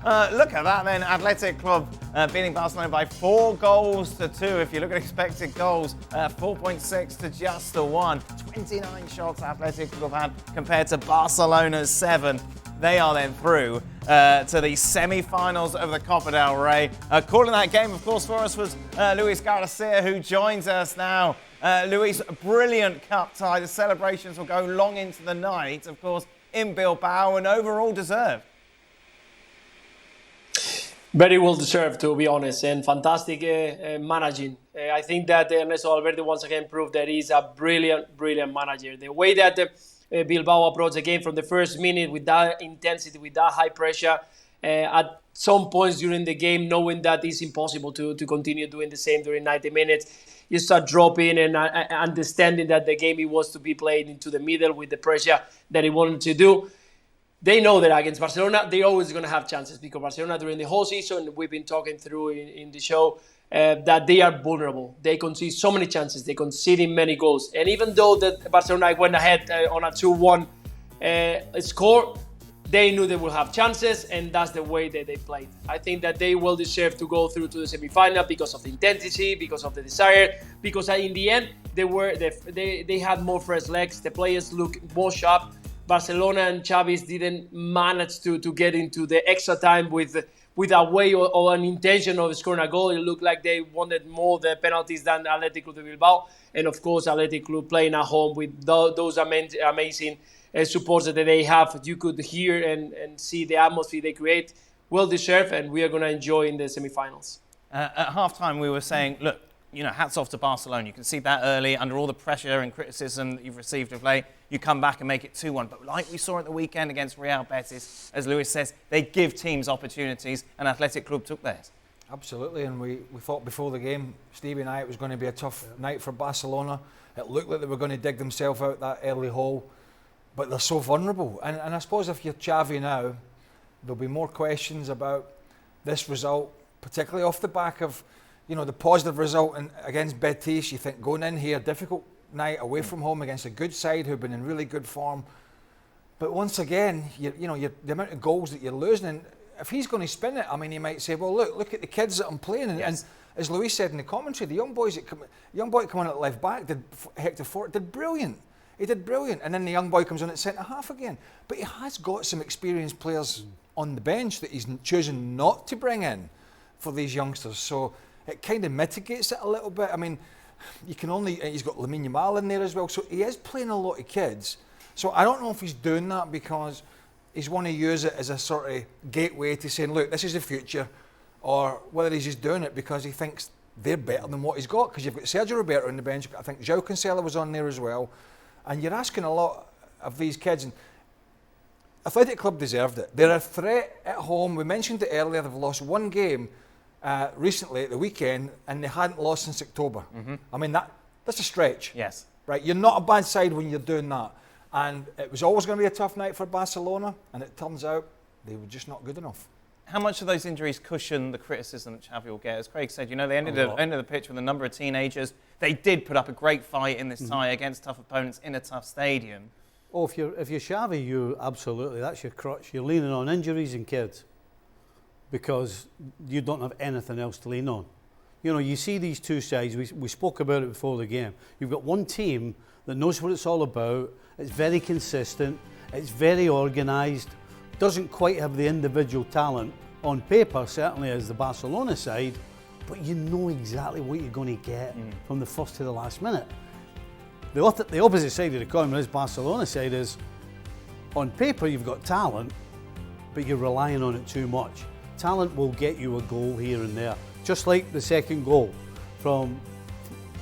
Look at that then. Athletic Club beating Barcelona by 4-2. If you look at expected goals, 4.6 to just the 1. 29 shots Athletic Club had compared to Barcelona's 7. They are then through to the semi-finals of the Copa del Rey. Calling that game, of course, for us was Luis Garcia, who joins us now. Luis, brilliant cup tie. The celebrations will go long into the night, of course, in Bilbao, and overall deserved. Very well deserved, to be honest, and fantastic managing. I think that Ernesto Valverde once again proved that he's a brilliant, brilliant manager. The way that Bilbao approached the game from the first minute with that intensity, with that high pressure, at some points during the game, knowing that it's impossible to continue doing the same during 90 minutes, you start dropping and understanding that the game it was to be played into the middle with the pressure that he wanted to do. They know that against Barcelona, they're always going to have chances because Barcelona, during the whole season, we've been talking through in the show, that they are vulnerable. They concede so many chances. They concede many goals. And even though that Barcelona went ahead on a 2-1 score, they knew they would have chances, and that's the way that they played. I think that they will deserve to go through to the semi-final because of the intensity, because of the desire, because in the end, they had more fresh legs. The players look more sharp. Barcelona and Xavi didn't manage to get into the extra time with a way or an intention of scoring a goal. It looked like they wanted more the penalties than Athletic Club de Bilbao. And of course, Athletic Club playing at home with those amazing supports that they have. You could hear and see the atmosphere they create. Well deserved, and we are going to enjoy in the semi-finals. At half-time, we were saying, look, hats off to Barcelona. You can see that early, under all the pressure and criticism that you've received of late, you come back and make it 2-1. But like we saw at the weekend against Real Betis, as Luis says, they give teams opportunities, and Athletic Club took theirs. Absolutely, and we thought before the game, Stevie and I, it was going to be a tough night for Barcelona. It looked like they were going to dig themselves out that early hole, but they're so vulnerable. And I suppose if you're Xavi now, there'll be more questions about this result, particularly off the back of the positive result against Betis. You think going in here, difficult night away from home against a good side who've been in really good form. But once again, the amount of goals that you're losing, and if he's going to spin it, I mean, he might say, well, look at the kids that I'm playing. And, yes. And as Luis said in the commentary, the young boy coming at left back, Hector Fort, did brilliant. He did brilliant. And then the young boy comes on at centre half again. But he has got some experienced players on the bench that he's choosing not to bring in for these youngsters. So it kind of mitigates it a little bit. I mean, he's got Lamine Yamal in there as well, so he is playing a lot of kids. So I don't know if he's doing that because he's want to use it as a sort of gateway to saying, look, this is the future, or whether he's just doing it because he thinks they're better than what he's got, because you've got Sergio Roberto on the bench, I think João Cancelo was on there as well, and you're asking a lot of these kids, and Athletic Club deserved it. They're a threat at home. We mentioned it earlier, they've lost one game recently at the weekend, and they hadn't lost since October. Mm-hmm. I mean, that's a stretch. Yes. Right, you're not a bad side when you're doing that. And it was always going to be a tough night for Barcelona, and it turns out they were just not good enough. How much of those injuries cushion the criticism that Xavi will get? As Craig said, they ended the pitch with a number of teenagers. They did put up a great fight in this tie against tough opponents in a tough stadium. Oh, if you're Xavi, you absolutely, that's your crutch. You're leaning on injuries and kids, because you don't have anything else to lean on. You see these two sides, we spoke about it before the game. You've got one team that knows what it's all about, it's very consistent, it's very organised, doesn't quite have the individual talent on paper, certainly as the Barcelona side, but you know exactly what you're going to get from the first to the last minute. The opposite side of the coin, this Barcelona side, is on paper you've got talent, but you're relying on it too much. Talent will get you a goal here and there, just like the second goal from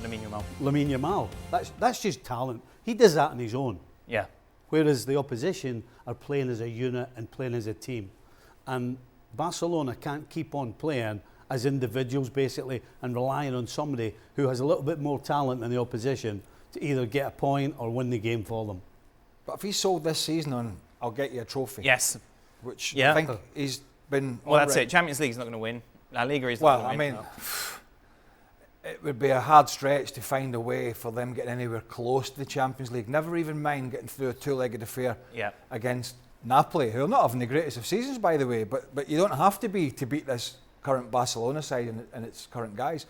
Lamine Yamal. That's just talent. He does that on his own. Yeah. Whereas the opposition are playing as a unit and playing as a team. And Barcelona can't keep on playing as individuals, basically, and relying on somebody who has a little bit more talent than the opposition to either get a point or win the game for them. But if he sold this season on, I'll get you a trophy. Yes. Which I think he's been... Well, that's it. Champions League's not going to win. La Liga is not going to win. It would be a hard stretch to find a way for them getting anywhere close to the Champions League. Never even mind getting through a two-legged affair against Napoli, who are not having the greatest of seasons, by the way, but you don't have to be to beat this current Barcelona side and its current guys.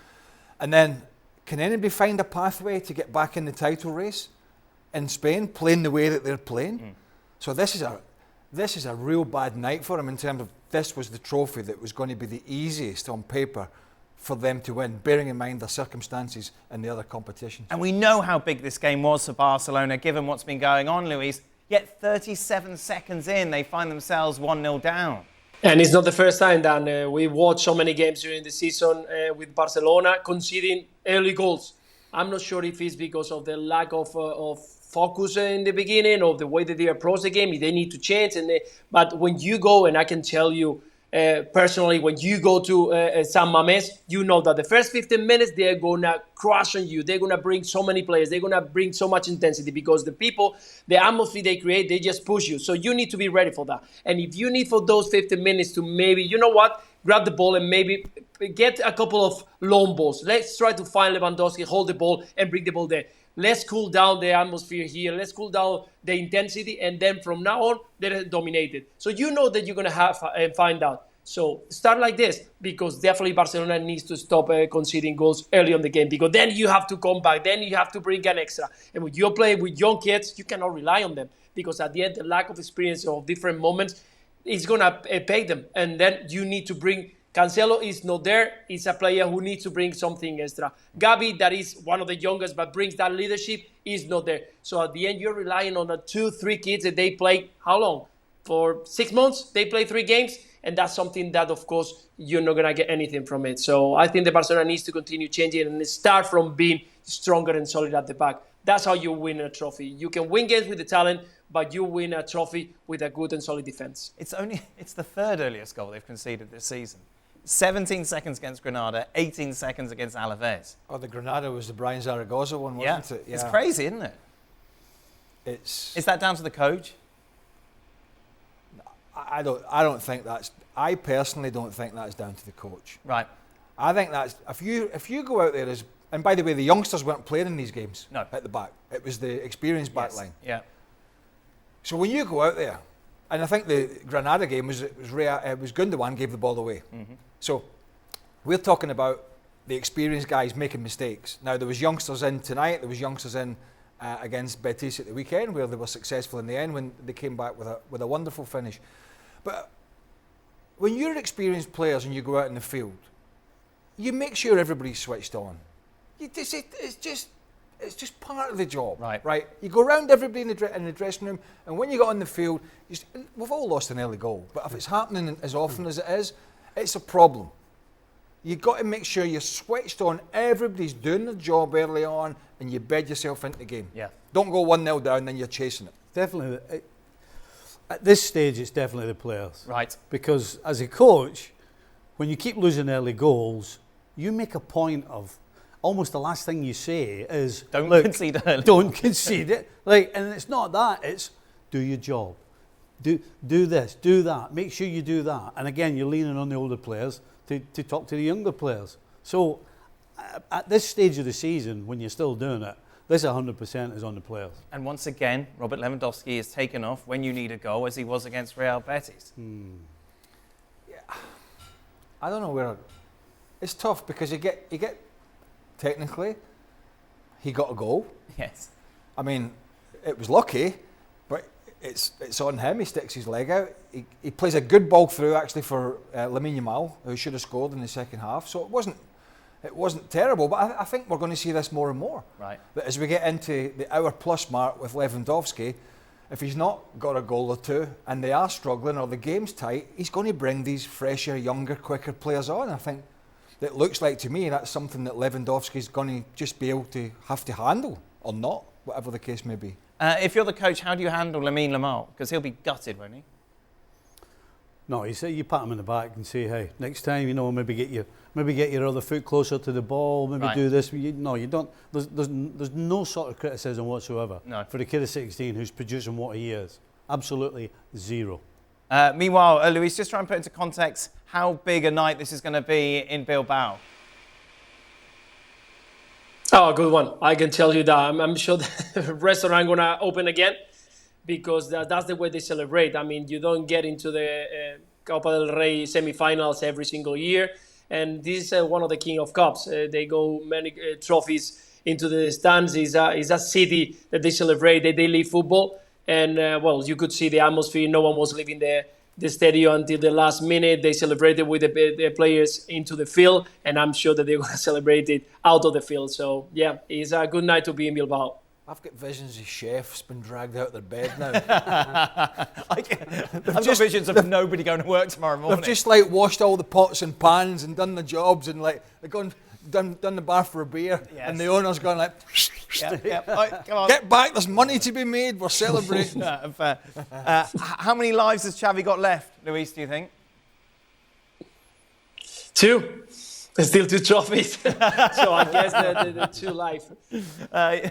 And then, can anybody find a pathway to get back in the title race in Spain, playing the way that they're playing? So this is a real bad night for them in terms of this was the trophy that was going to be the easiest on paper for them to win, bearing in mind the circumstances and the other competitions. And we know how big this game was for Barcelona, given what's been going on, Luis. Yet 37 seconds in, they find themselves 1-0 down. And it's not the first time that we watched so many games during the season with Barcelona conceding early goals. I'm not sure if it's because of the lack of focus in the beginning, or the way that they approach the game. They need to change. But when you go, and I can tell you personally, when you go to San Mamés, you know that the first 15 minutes, they're going to crush on you. They're going to bring so many players. They're going to bring so much intensity because the atmosphere they create, they just push you. So you need to be ready for that. And if you need for those 15 minutes to maybe, you know what, grab the ball and maybe get a couple of long balls. Let's try to find Lewandowski, hold the ball, and bring the ball there. Let's cool down the atmosphere here. Let's cool down the intensity. And then from now on, they're dominated. So you know that you're going to have and find out. So start like this, because definitely Barcelona needs to stop conceding goals early on the game, because then you have to come back. Then you have to bring an extra. And when you're playing with young kids, you cannot rely on them, because at the end, the lack of experience of different moments is going to pay them. And then you need to bring... Cancelo is not there. He's a player who needs to bring something extra. Gavi, that is one of the youngest, but brings that leadership, is not there. So at the end, you're relying on the 2-3 kids that they play, how long? For 6 months, they play 3 games. And that's something that, of course, you're not going to get anything from it. So I think the Barcelona needs to continue changing and start from being stronger and solid at the back. That's how you win a trophy. You can win games with the talent, but you win a trophy with a good and solid defense. It's the third earliest goal they've conceded this season. 17 seconds against Granada, 18 seconds against Alaves. Oh, the Granada was the Brian Zaragoza one, wasn't it? Yeah. It's crazy, isn't it? Is that down to the coach? I personally don't think that's down to the coach. Right. I think that's if you go out there as, and by the way, the youngsters weren't playing in these games. No. At the back, it was the experienced back line. Yeah. So when you go out there, and I think the Granada game was Gundogan gave the ball away. Mm-hmm. So we're talking about the experienced guys making mistakes. Now there was youngsters in tonight. There was youngsters in against Betis at the weekend, where they were successful in the end when they came back with a wonderful finish. But when you're experienced players and you go out in the field, you make sure everybody's switched on. It's just part of the job, right? You go around everybody in the dressing room, and when you get on the field, we've all lost an early goal. But if it's happening as often as it is, it's a problem. You've got to make sure you're switched on. Everybody's doing their job early on, and you bed yourself into the game. Yeah. Don't go 1-0 down, then you're chasing it. Definitely. At this stage, it's definitely the players. Right. Because as a coach, when you keep losing early goals, you make a point of almost the last thing you say is don't concede early. Don't concede it. And it's not that, it's do your job. Do this, do that. Make sure you do that. And again, you're leaning on the older players to talk to the younger players. So at this stage of the season, when you're still doing it, this 100% is on the players. And once again, Robert Lewandowski is taken off when you need a goal, as he was against Real Betis. Yeah. I don't know where... It's tough because you get technically, he got a goal. Yes. I mean, it was lucky, but it's on him. He sticks his leg out. He plays a good ball through, actually, for Lamine Yamal, who should have scored in the second half. So it wasn't terrible, but I think we're going to see this more and more. Right. That as we get into the hour-plus mark with Lewandowski, if he's not got a goal or two and they are struggling or the game's tight, he's going to bring these fresher, younger, quicker players on. I think it looks like to me that's something that Lewandowski's going to just be able to have to handle, or not, whatever the case may be. If you're the coach, how do you handle Lamine Yamal? Because he'll be gutted, won't he? No, you pat him in the back and say, hey, next time, maybe get your other foot closer to the ball, maybe do this. No, you don't. There's no sort of criticism whatsoever for the kid of 16 who's producing what he is. Absolutely zero. Meanwhile, Luis, just try and put into context how big a night this is going to be in Bilbao. Oh, good one. I can tell you that. I'm sure the restaurant going to open again. because that's the way they celebrate. I mean, you don't get into the Copa del Rey semi-finals every single year, and this is one of the King of Cups. They go many trophies into the stands. Is a city that they celebrate their daily football, and well, you could see the atmosphere. No one was leaving the stadium until the last minute. They celebrated with the players into the field, and I'm sure that they're going to celebrate it out of the field. So yeah, it's a good night to be in Bilbao. I've got visions of chefs been dragged out of their bed now. I've got visions of nobody going to work tomorrow morning. They've just like washed all the pots and pans and done the jobs, and like they've done the bar for a beer, Yes. and the owner's gone like, Yep. All right, come on. get back, there's money to be made, we're celebrating. Fair. How many lives has Xavi got left, Luis, do you think? 2. There's still 2 trophies. So I guess the 2 life.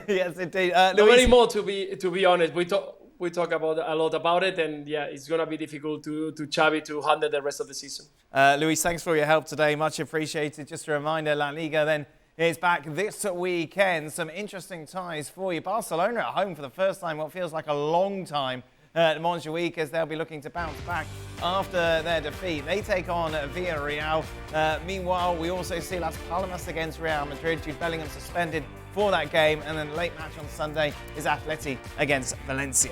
Yes, indeed. Not Luis, many more, to be honest. We talk about a lot about it, and yeah, it's gonna be difficult to Xavi to handle the rest of the season. Luis, thanks for your help today. Much appreciated. Just a reminder, La Liga then is back this weekend. Some interesting ties for you. Barcelona at home for the first time, what feels like a long time. Montjuic, as they'll be looking to bounce back after their defeat. They take on Villarreal. Meanwhile, we also see Las Palmas against Real Madrid. Jude Bellingham suspended for that game. And then late match on Sunday is Atleti against Valencia.